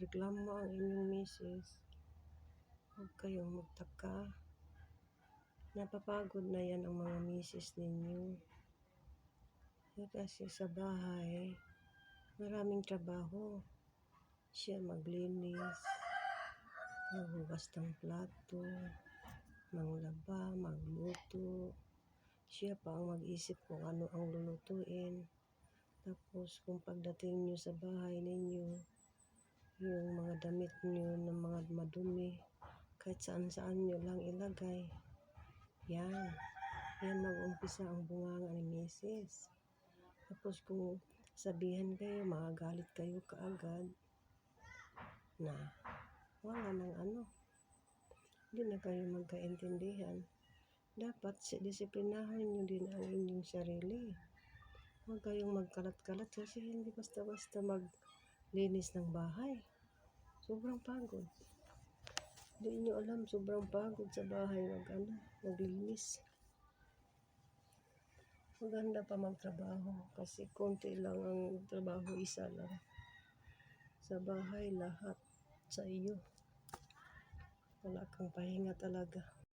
magreklamo ang inyong misis, huwag kayong magtaka. Napapagod na yan ang mga misis ninyo. Kasi sa bahay, maraming trabaho. Siya maglinis, maghugas ng plato, manglaba, magluto. Siya pa ang mag-isip kung ano ang lulutuin. Tapos kung pagdating nyo sa bahay ninyo, yung mga damit nyo na mga madumi, kahit saan-saan nyo lang ilagay. Yan mag-umpisa ang bunganga ni misis. Tapos kung sabihan kayo, magagalit kayo kaagad na wala ng ano, hindi na kayo magkaintindihan. Dapat disiplinahan nyo din ang inyong sarili. Huwag kayong magkalat-kalat kasi hindi basta-basta maglinis ng bahay. Sobrang pagod. Hindi nyo alam, sobrang pagod sa bahay maglinis. Maganda pa magtrabaho kasi konti lang ang trabaho, isa lang. Sa bahay, lahat sa iyo. Wala kang pahinga talaga.